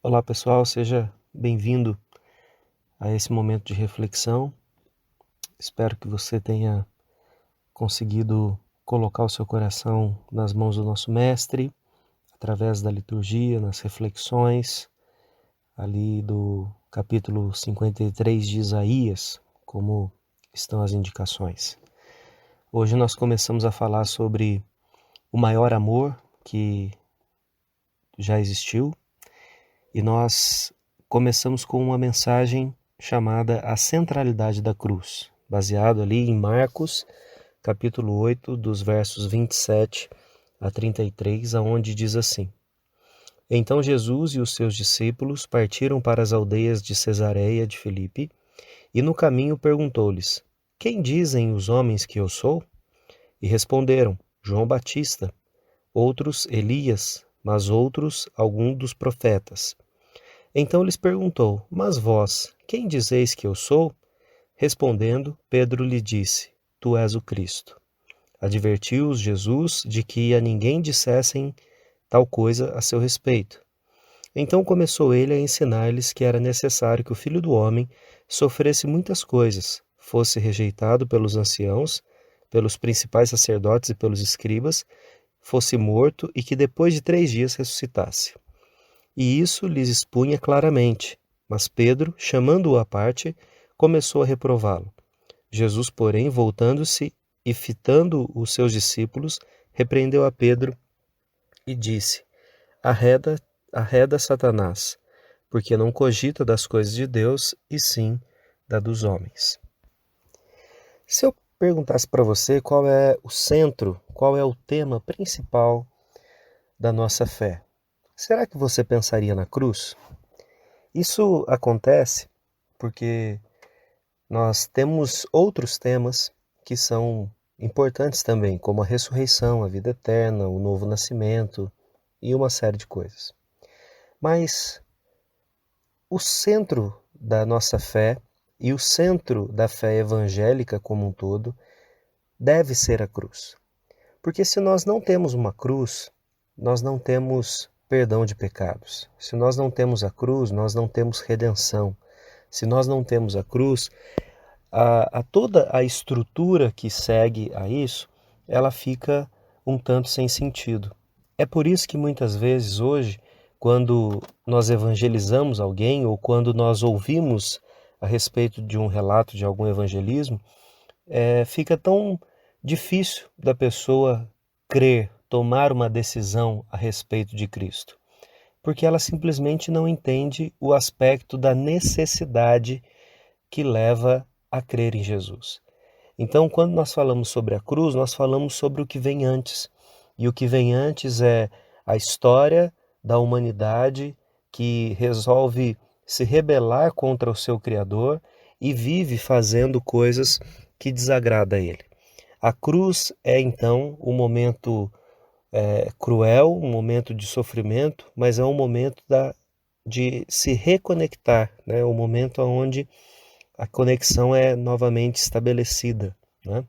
Olá pessoal, seja bem-vindo a esse momento de reflexão. Espero que você tenha conseguido colocar o seu coração nas mãos do nosso Mestre, através da liturgia, nas reflexões, ali do capítulo 53 de Isaías, como estão as indicações. Hoje nós começamos a falar sobre o maior amor que já existiu, e nós começamos com uma mensagem chamada A Centralidade da Cruz, baseado ali em Marcos, capítulo 8, dos versos 27 a 33, aonde diz assim: Então Jesus e os seus discípulos partiram para as aldeias de Cesareia de Filipe, e no caminho perguntou-lhes: Quem dizem os homens que eu sou? E responderam: João Batista, outros Elias, mas outros algum dos profetas. Então lhes perguntou: Mas vós, quem dizeis que eu sou? Respondendo, Pedro lhe disse: Tu és o Cristo. Advertiu-os Jesus de que a ninguém dissessem tal coisa a seu respeito. Então começou ele a ensinar-lhes que era necessário que o Filho do Homem sofresse muitas coisas, fosse rejeitado pelos anciãos, pelos principais sacerdotes e pelos escribas, fosse morto e que depois de 3 dias ressuscitasse. E isso lhes expunha claramente. Mas Pedro, chamando-o à parte, começou a reprová-lo. Jesus, porém, voltando-se e fitando os seus discípulos, repreendeu a Pedro e disse: Arreda, arreda, Satanás, porque não cogita das coisas de Deus, e sim da dos homens. Se eu perguntasse para você qual é o centro, qual é o tema principal da nossa fé, será que você pensaria na cruz? Isso acontece porque nós temos outros temas que são importantes também, como a ressurreição, a vida eterna, o novo nascimento e uma série de coisas. Mas o centro da nossa fé e o centro da fé evangélica como um todo deve ser a cruz. Porque se nós não temos uma cruz, nós não temos perdão de pecados. Se nós não temos a cruz, nós não temos redenção. Se nós não temos a cruz, toda a estrutura que segue a isso, ela fica um tanto sem sentido. É por isso que muitas vezes hoje, quando nós evangelizamos alguém ou quando nós ouvimos a respeito de um relato de algum evangelismo, fica tão difícil da pessoa crer, tomar uma decisão a respeito de Cristo, porque ela simplesmente não entende o aspecto da necessidade que leva a crer em Jesus. Então, quando nós falamos sobre a cruz, nós falamos sobre o que vem antes. E o que vem antes é a história da humanidade que resolve se rebelar contra o seu Criador e vive fazendo coisas que desagradam a ele. A cruz é, então, um momento cruel, um momento de sofrimento, mas é um momento de se reconectar, né? Um momento onde a conexão é novamente estabelecida, né?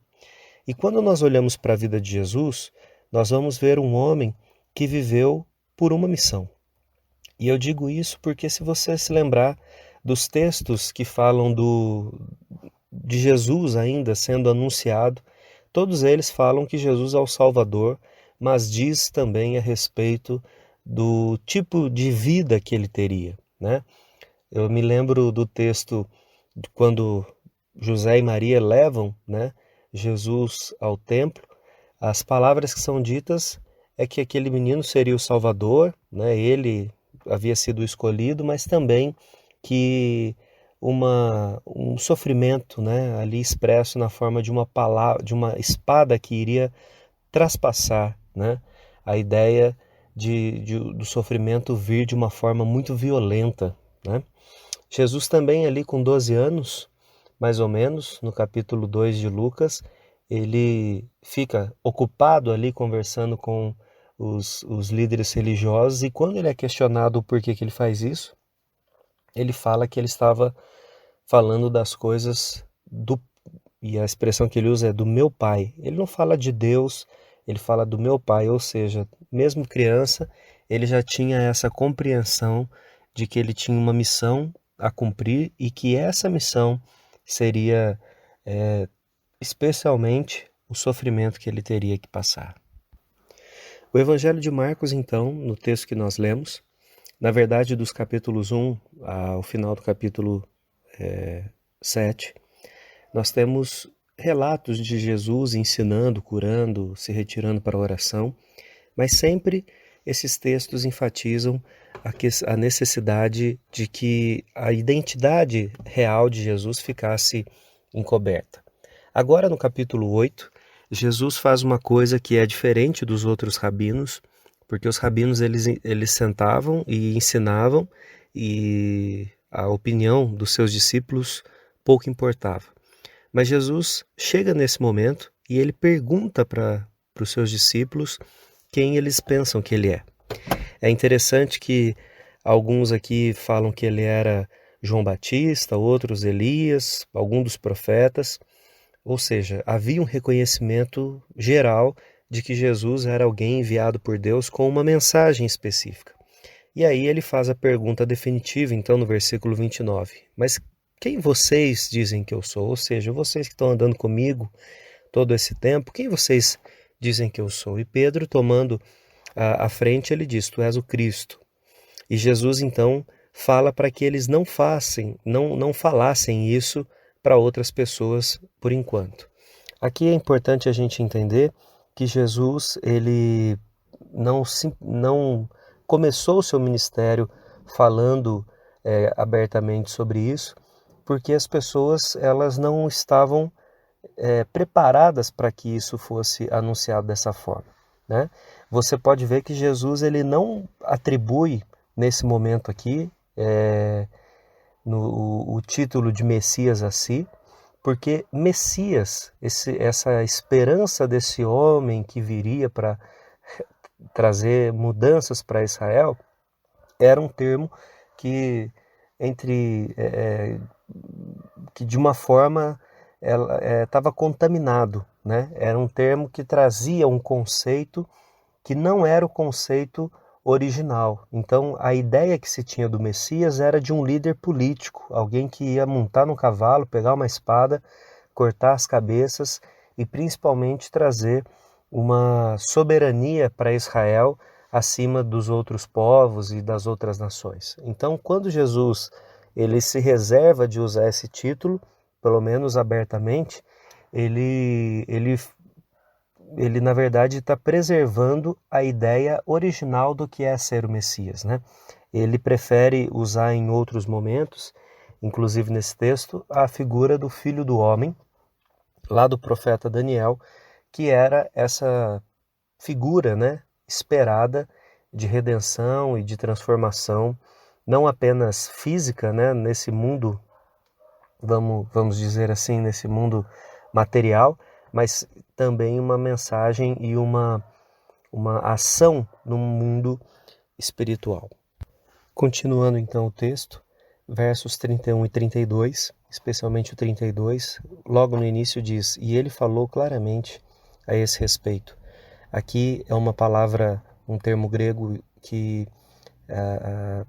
E quando nós olhamos para a vida de Jesus, nós vamos ver um homem que viveu por uma missão. E eu digo isso porque se você se lembrar dos textos que falam de Jesus ainda sendo anunciado, todos eles falam que Jesus é o Salvador, mas diz também a respeito do tipo de vida que ele teria, né? Eu me lembro do texto de quando José e Maria levam, né, Jesus ao templo. As palavras que são ditas é que aquele menino seria o Salvador, né? Ele havia sido escolhido, mas também que um sofrimento, né, ali expresso na forma de uma palavra, de uma espada que iria traspassar, né, a ideia do sofrimento vir de uma forma muito violenta, né? Jesus também ali com 12 anos, mais ou menos, no capítulo 2 de Lucas, ele fica ocupado ali conversando com os líderes religiosos, e quando ele é questionado o porquê que ele faz isso, ele fala que ele estava falando das coisas e a expressão que ele usa é do meu pai. Ele não fala de Deus, ele fala do meu pai, ou seja, mesmo criança, ele já tinha essa compreensão de que ele tinha uma missão a cumprir e que essa missão seria especialmente o sofrimento que ele teria que passar. O Evangelho de Marcos, então, no texto que nós lemos, na verdade dos capítulos 1 ao final do capítulo 7, nós temos relatos de Jesus ensinando, curando, se retirando para a oração, mas sempre esses textos enfatizam a necessidade de que a identidade real de Jesus ficasse encoberta. Agora, no capítulo 8, Jesus faz uma coisa que é diferente dos outros rabinos, porque os rabinos eles sentavam e ensinavam e a opinião dos seus discípulos pouco importava. Mas Jesus chega nesse momento e ele pergunta para os seus discípulos quem eles pensam que ele é. É interessante que alguns aqui falam que ele era João Batista, outros Elias, algum dos profetas. Ou seja, havia um reconhecimento geral de que Jesus era alguém enviado por Deus com uma mensagem específica. E aí ele faz a pergunta definitiva, então, no versículo 29. Mas quem vocês dizem que eu sou? Ou seja, vocês que estão andando comigo todo esse tempo, quem vocês dizem que eu sou? E Pedro, tomando a frente, ele diz, tu és o Cristo. E Jesus, então, fala para que eles não falassem isso para outras pessoas por enquanto. Aqui é importante a gente entender que Jesus ele não começou o seu ministério falando abertamente sobre isso, porque as pessoas elas não estavam preparadas para que isso fosse anunciado dessa forma, né? Você pode ver que Jesus ele não atribui nesse momento aqui o título de Messias a si, porque Messias, essa esperança desse homem que viria para trazer mudanças para Israel, era um termo que que de uma forma estava contaminado, né? Era um termo que trazia um conceito que não era o conceito original. Então, a ideia que se tinha do Messias era de um líder político, alguém que ia montar no cavalo, pegar uma espada, cortar as cabeças e principalmente trazer uma soberania para Israel acima dos outros povos e das outras nações. Então, quando Jesus ele se reserva de usar esse título, pelo menos abertamente, ele na verdade está preservando a ideia original do que é ser o Messias, né? Ele prefere usar em outros momentos, inclusive nesse texto, a figura do Filho do Homem, lá do profeta Daniel, que era essa figura, né, esperada de redenção e de transformação, não apenas física, né, nesse mundo, vamos dizer assim, nesse mundo material, mas também uma mensagem e uma ação no mundo espiritual. Continuando então o texto, versos 31 e 32, especialmente o 32, logo no início diz, e ele falou claramente a esse respeito. Aqui é uma palavra, um termo grego que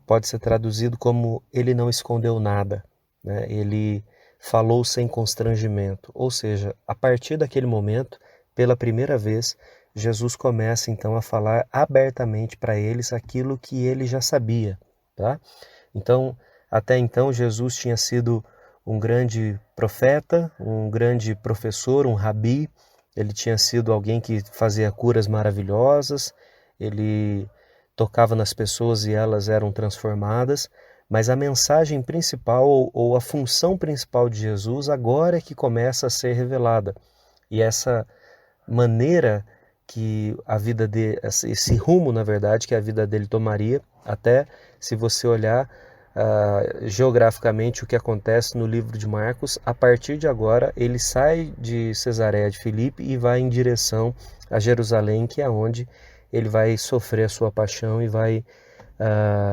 pode ser traduzido como ele não escondeu nada, né? Ele falou sem constrangimento, ou seja, a partir daquele momento, pela primeira vez, Jesus começa então a falar abertamente para eles aquilo que ele já sabia, tá? Então, até então Jesus tinha sido um grande profeta, um grande professor, um rabi, ele tinha sido alguém que fazia curas maravilhosas, ele tocava nas pessoas e elas eram transformadas, mas a mensagem principal ou a função principal de Jesus agora é que começa a ser revelada. E essa maneira que a vida dele, esse rumo, na verdade, que a vida dele tomaria, até se você olhar geograficamente o que acontece no livro de Marcos, a partir de agora ele sai de Cesareia de Filipe e vai em direção a Jerusalém, que é onde ele vai sofrer a sua paixão e vai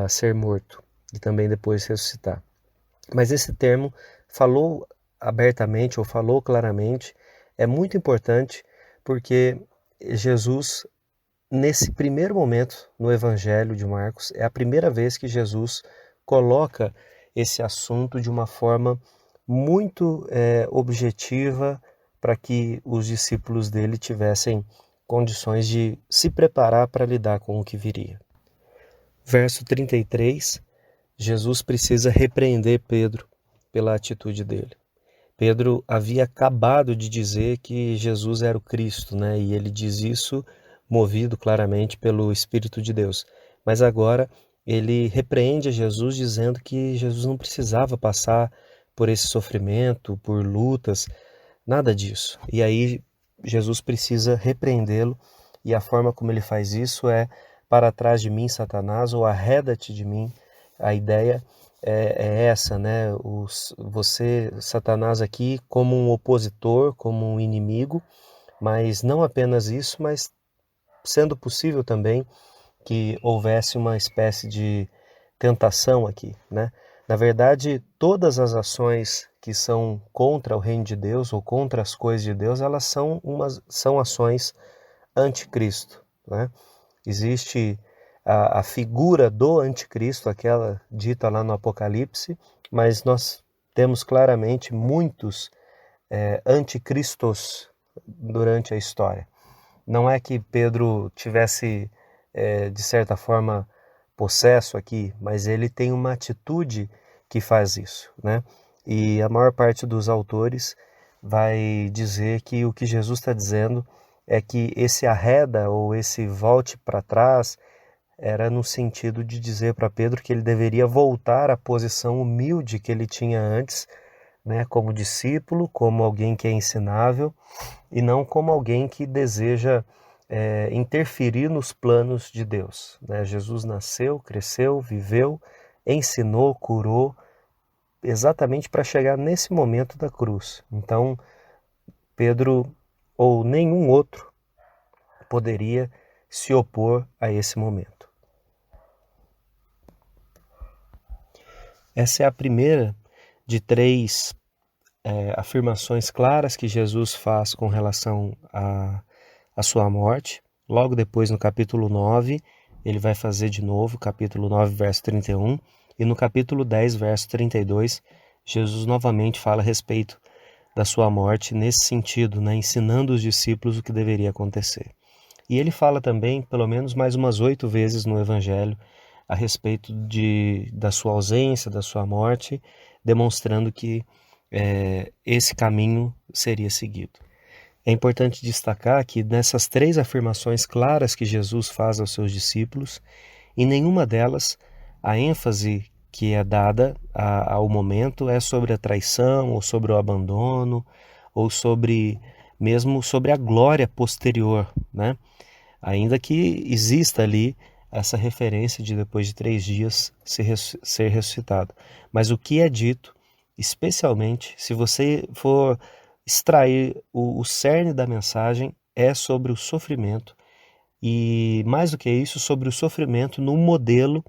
ser morto e também depois ressuscitar. Mas esse termo falou abertamente ou falou claramente é muito importante porque Jesus, nesse primeiro momento no Evangelho de Marcos, é a primeira vez que Jesus coloca esse assunto de uma forma muito objetiva para que os discípulos dele tivessem condições de se preparar para lidar com o que viria. Verso 33, Jesus precisa repreender Pedro pela atitude dele. Pedro havia acabado de dizer que Jesus era o Cristo, né? E ele diz isso movido claramente pelo Espírito de Deus. Mas agora ele repreende a Jesus dizendo que Jesus não precisava passar por esse sofrimento, por lutas, nada disso. E aí Jesus precisa repreendê-lo, e a forma como ele faz isso é: para trás de mim, Satanás, ou arreda-te de mim. A ideia é essa, né? Você, Satanás, aqui como um opositor, como um inimigo, mas não apenas isso, mas sendo possível também que houvesse uma espécie de tentação aqui, né? Na verdade, todas as ações que são contra o reino de Deus ou contra as coisas de Deus, elas são ações anticristo, né? Existe a figura do anticristo, aquela dita lá no Apocalipse, mas nós temos claramente muitos anticristos durante a história. Não é que Pedro tivesse, de certa forma, possesso aqui, mas ele tem uma atitude que faz isso, né? E a maior parte dos autores vai dizer que o que Jesus está dizendo é que esse arreda ou esse volte para trás era no sentido de dizer para Pedro que ele deveria voltar à posição humilde que ele tinha antes, né, como discípulo, como alguém que é ensinável, e não como alguém que deseja interferir nos planos de Deus, né? Jesus nasceu, cresceu, viveu, ensinou, curou, exatamente para chegar nesse momento da cruz. Então, Pedro ou nenhum outro poderia se opor a esse momento. Essa é a primeira de três afirmações claras que Jesus faz com relação à sua morte. Logo depois, no capítulo 9, ele vai fazer de novo, capítulo 9, verso 31, e no capítulo 10, verso 32, Jesus novamente fala a respeito da sua morte nesse sentido, né, ensinando os discípulos o que deveria acontecer. E ele fala também, pelo menos mais umas 8 vezes no Evangelho, a respeito da sua ausência, da sua morte, demonstrando que esse caminho seria seguido. É importante destacar que nessas 3 afirmações claras que Jesus faz aos seus discípulos, em nenhuma delas a ênfase que é dada ao momento é sobre a traição, ou sobre o abandono, ou mesmo sobre a glória posterior, né? Ainda que exista ali essa referência de depois de 3 dias ser ressuscitado. Mas o que é dito, especialmente se você for extrair o cerne da mensagem, é sobre o sofrimento, e mais do que isso, sobre o sofrimento no modelo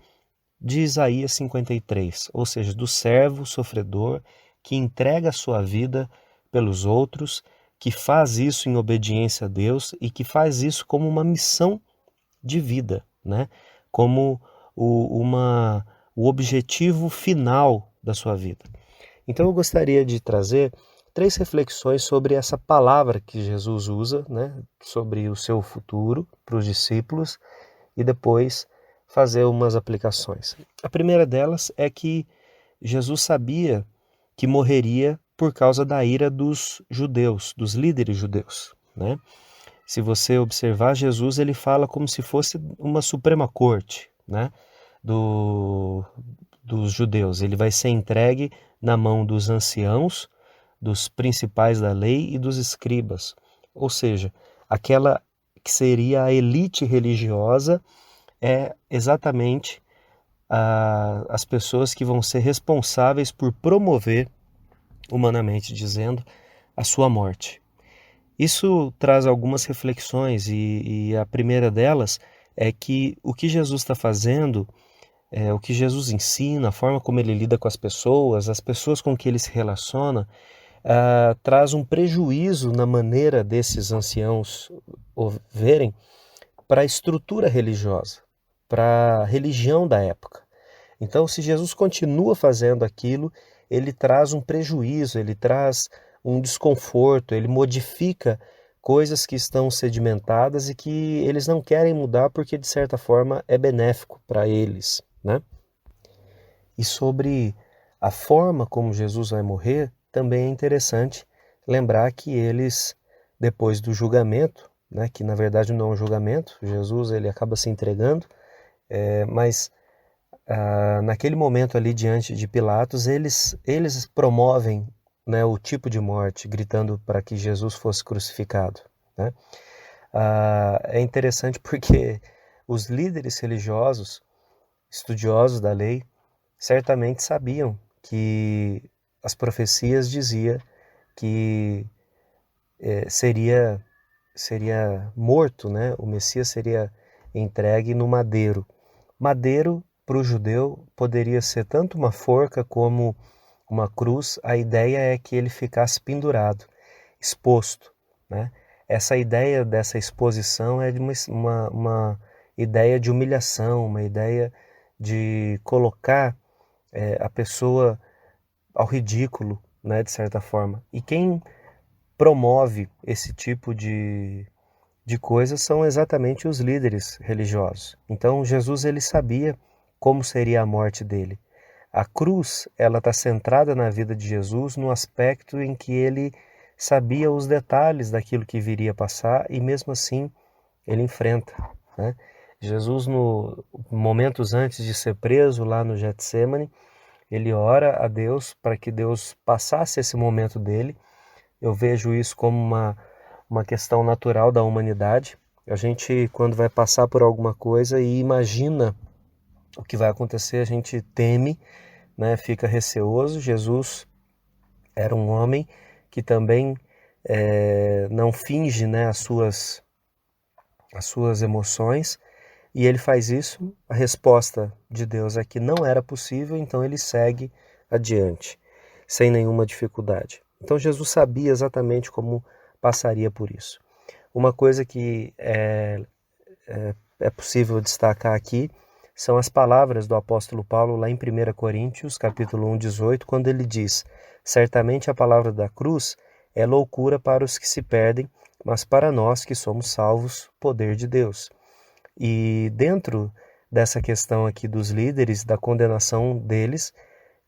de Isaías 53, ou seja, do servo sofredor que entrega a sua vida pelos outros, que faz isso em obediência a Deus e que faz isso como uma missão de vida, né? Como o objetivo final da sua vida. Então eu gostaria de trazer 3 reflexões sobre essa palavra que Jesus usa, né, sobre o seu futuro para os discípulos, e depois fazer umas aplicações. A primeira delas é que Jesus sabia que morreria por causa da ira dos judeus, dos líderes judeus, né? Se você observar, Jesus ele fala como se fosse uma Suprema Corte, né, dos judeus. Ele vai ser entregue na mão dos anciãos, dos principais da lei e dos escribas. Ou seja, aquela que seria a elite religiosa é exatamente as pessoas que vão ser responsáveis por promover, humanamente dizendo, a sua morte. Isso traz algumas reflexões, e a primeira delas é que o que Jesus está fazendo, o que Jesus ensina, a forma como ele lida com as pessoas com que ele se relaciona, traz um prejuízo na maneira desses anciãos verem para a estrutura religiosa, para a religião da época. Então, se Jesus continua fazendo aquilo, ele traz um prejuízo, ele traz um desconforto, ele modifica coisas que estão sedimentadas e que eles não querem mudar porque, de certa forma, é benéfico para eles, né? E sobre a forma como Jesus vai morrer, também é interessante lembrar que eles, depois do julgamento, né, que na verdade não é um julgamento, Jesus ele acaba se entregando, mas naquele momento ali diante de Pilatos, eles promovem, né, o tipo de morte, gritando para que Jesus fosse crucificado, né? É interessante porque os líderes religiosos, estudiosos da lei, certamente sabiam que as profecias diziam que seria morto, né? O Messias seria entregue no madeiro. Madeiro, para o judeu, poderia ser tanto uma forca como uma cruz. A ideia é que ele ficasse pendurado, exposto, né? Essa ideia dessa exposição é de uma ideia de humilhação, uma ideia de colocar a pessoa ao ridículo, né, de certa forma. E quem promove esse tipo de coisas são exatamente os líderes religiosos. Então Jesus ele sabia como seria a morte dele. A cruz ela está centrada na vida de Jesus no aspecto em que ele sabia os detalhes daquilo que viria a passar e mesmo assim ele enfrenta, né? Jesus, no momentos antes de ser preso lá no Getsêmani, ele ora a Deus para que Deus passasse esse momento dele. Eu vejo isso como uma questão natural da humanidade. A gente, quando vai passar por alguma coisa e imagina o que vai acontecer, a gente teme, né? Fica receoso. Jesus era um homem que também não finge, né, as suas emoções, e ele faz isso. A resposta de Deus é que não era possível, então ele segue adiante, sem nenhuma dificuldade. Então Jesus sabia exatamente como passaria por isso. Uma coisa que é possível destacar aqui são as palavras do apóstolo Paulo lá em 1 Coríntios, capítulo 1, 18, quando ele diz: certamente a palavra da cruz é loucura para os que se perdem, mas para nós que somos salvos, poder de Deus. E dentro dessa questão aqui dos líderes, da condenação deles,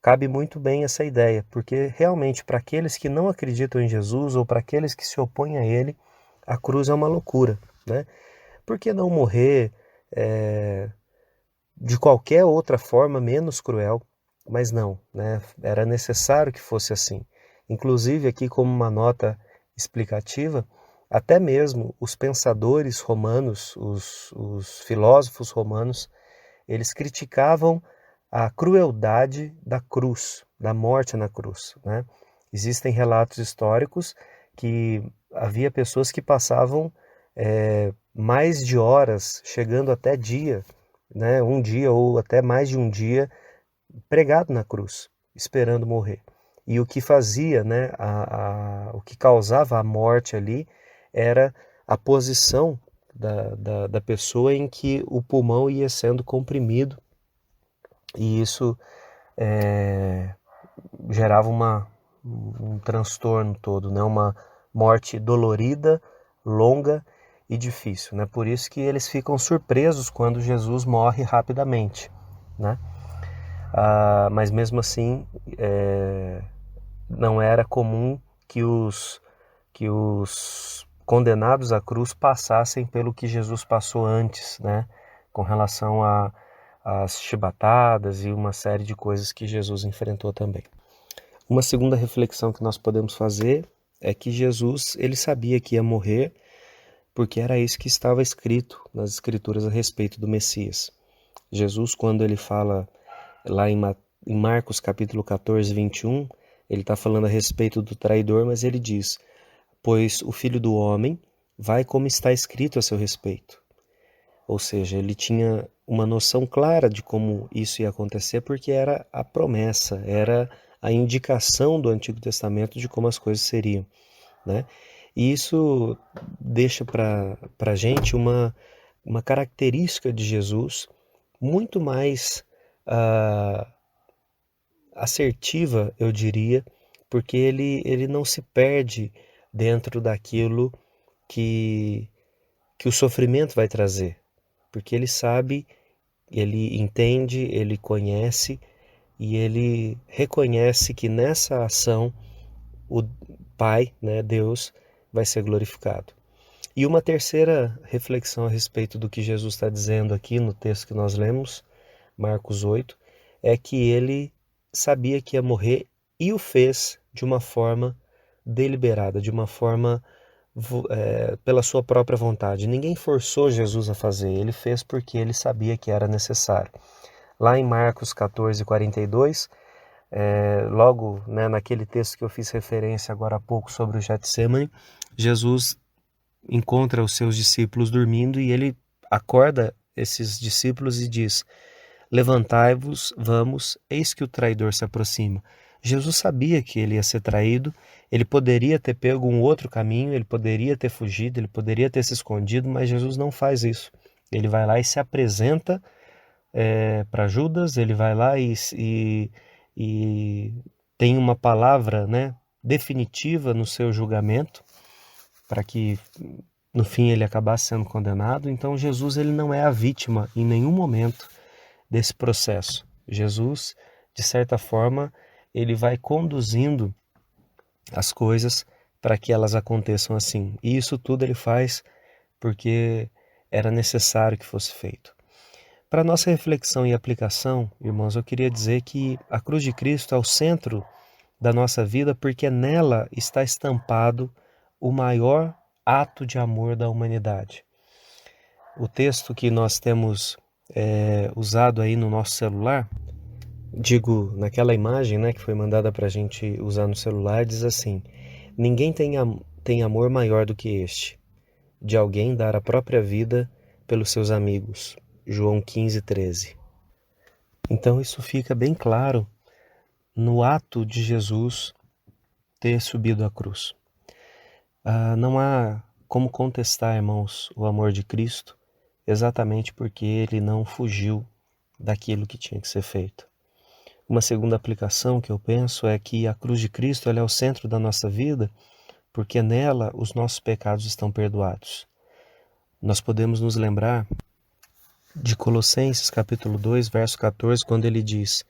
cabe muito bem essa ideia, porque realmente para aqueles que não acreditam em Jesus ou para aqueles que se opõem a ele, a cruz é uma loucura, né? Por que não morrer de qualquer outra forma menos cruel? Mas não, né? Era necessário que fosse assim. Inclusive aqui como uma nota explicativa, até mesmo os pensadores romanos, os filósofos romanos, eles criticavam a crueldade da cruz, da morte na cruz, né? Existem relatos históricos que havia pessoas que passavam mais de horas, chegando até dia, né? Um dia ou até mais de um dia pregado na cruz, esperando morrer. E o que fazia, né, o que causava a morte ali era a posição da pessoa em que o pulmão ia sendo comprimido, e isso gerava um transtorno todo, né, uma morte dolorida, longa e difícil, né? Por isso que eles ficam surpresos quando Jesus morre rapidamente, né? Mas mesmo assim, não era comum que os condenados à cruz passassem pelo que Jesus passou antes, né? Com relação às chibatadas e uma série de coisas que Jesus enfrentou também. Uma segunda reflexão que nós podemos fazer é que Jesus, ele sabia que ia morrer, porque era isso que estava escrito nas Escrituras a respeito do Messias. Jesus, quando ele fala lá em Marcos capítulo 14, 21, ele está falando a respeito do traidor, mas ele diz: pois o Filho do Homem vai como está escrito a seu respeito. Ou seja, ele tinha uma noção clara de como isso ia acontecer, porque era a promessa, era a indicação do Antigo Testamento de como as coisas seriam, né? E isso deixa para a gente uma característica de Jesus muito mais assertiva, eu diria, porque ele não se perde dentro daquilo que o sofrimento vai trazer, porque ele sabe, ele entende, ele conhece e ele reconhece que nessa ação o Pai, né, Deus, vai ser glorificado. E uma terceira reflexão a respeito do que Jesus está dizendo aqui no texto que nós lemos, Marcos 8, é que ele sabia que ia morrer e o fez de uma forma deliberada, de uma forma pela sua própria vontade. Ninguém forçou Jesus a fazer, ele fez porque ele sabia que era necessário. Lá em Marcos 14:42, logo, né, naquele texto que eu fiz referência agora há pouco sobre o Getsemane, Jesus encontra os seus discípulos dormindo e ele acorda esses discípulos e diz: levantai-vos, vamos, eis que o traidor se aproxima. Jesus sabia que ele ia ser traído, ele poderia ter pego um outro caminho, ele poderia ter fugido, ele poderia ter se escondido, mas Jesus não faz isso. Ele vai lá e se apresenta para Judas, ele vai lá e tem uma palavra, né, definitiva no seu julgamento, para que no fim ele acabasse sendo condenado. Então Jesus ele não é a vítima em nenhum momento desse processo. Jesus, de certa forma, ele vai conduzindo as coisas para que elas aconteçam assim. E isso tudo ele faz porque era necessário que fosse feito. Para nossa reflexão e aplicação, irmãos, eu queria dizer que a cruz de Cristo é o centro da nossa vida porque nela está estampado o maior ato de amor da humanidade. O texto que nós temos usado aí no nosso celular, digo, naquela imagem, né, que foi mandada para a gente usar no celular, diz assim: ninguém tem amor maior do que este, de alguém dar a própria vida pelos seus amigos. João 15:13. Então isso fica bem claro no ato de Jesus ter subido à cruz. Não há como contestar, irmãos, o amor de Cristo, exatamente porque ele não fugiu daquilo que tinha que ser feito. Uma segunda aplicação que eu penso é que a cruz de Cristo ela é o centro da nossa vida, porque nela os nossos pecados estão perdoados. Nós podemos nos lembrar de Colossenses capítulo 2, verso 14, quando ele diz: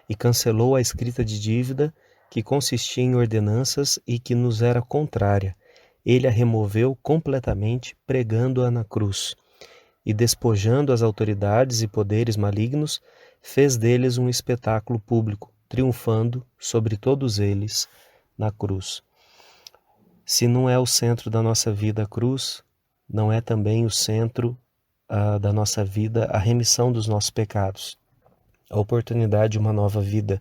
e cancelou a escrita de dívida que consistia em ordenanças e que nos era contrária. Ele a removeu completamente, pregando-a na cruz. E despojando as autoridades e poderes malignos, fez deles um espetáculo público, triunfando sobre todos eles na cruz. Se não é o centro da nossa vida a cruz, não é também o centro da nossa vida a remissão dos nossos pecados, a oportunidade de uma nova vida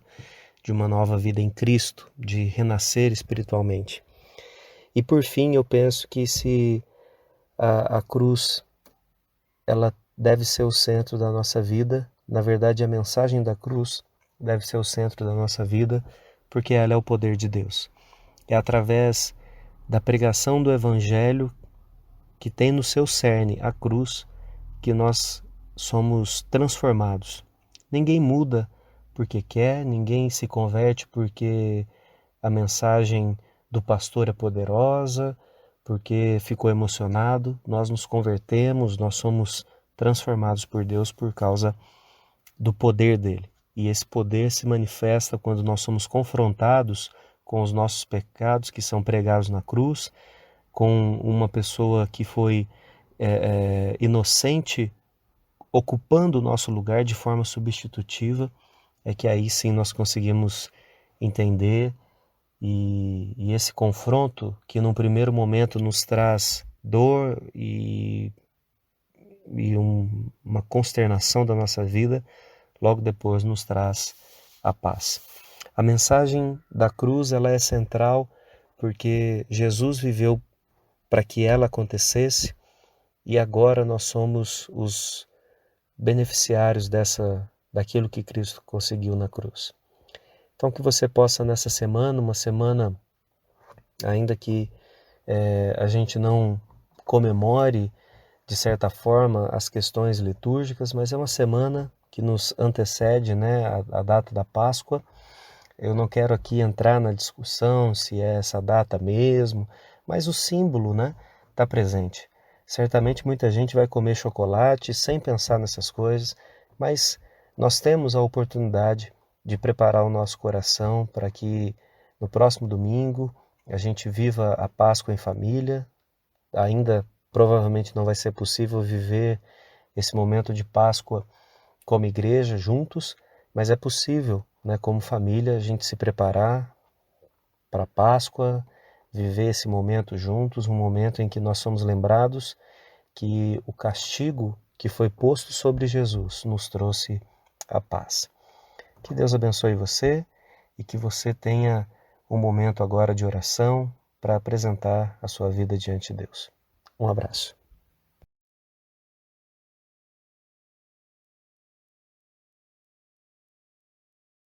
em Cristo, de renascer espiritualmente. E por fim, eu penso que se a cruz ela deve ser o centro da nossa vida, na verdade a mensagem da cruz deve ser o centro da nossa vida, porque ela é o poder de Deus. É através da pregação do Evangelho, que tem no seu cerne a cruz, que nós somos transformados. Ninguém muda porque quer, ninguém se converte porque a mensagem do pastor é poderosa, porque ficou emocionado. Nós nos convertemos, nós somos transformados por Deus por causa do poder dele. E esse poder se manifesta quando nós somos confrontados com os nossos pecados que são pregados na cruz, com uma pessoa que foi inocente ocupando o nosso lugar de forma substitutiva, é que aí sim nós conseguimos entender e esse confronto que num primeiro momento nos traz dor e uma consternação da nossa vida, logo depois nos traz a paz. A mensagem da cruz ela é central porque Jesus viveu para que ela acontecesse e agora nós somos os beneficiários daquilo que Cristo conseguiu na cruz. Então que você possa nessa semana, uma semana ainda que a gente não comemore de certa forma as questões litúrgicas, mas é uma semana que nos antecede, né, a data da Páscoa. Eu não quero aqui entrar na discussão se é essa data mesmo, mas o símbolo, né, está presente. Certamente muita gente vai comer chocolate sem pensar nessas coisas, mas nós temos a oportunidade de preparar o nosso coração para que no próximo domingo a gente viva a Páscoa em família. Ainda provavelmente não vai ser possível viver esse momento de Páscoa como igreja juntos, mas é possível, né, como família, a gente se preparar para a Páscoa, viver esse momento juntos, um momento em que nós somos lembrados que o castigo que foi posto sobre Jesus nos trouxe a paz. Que Deus abençoe você e que você tenha um momento agora de oração para apresentar a sua vida diante de Deus. Um abraço.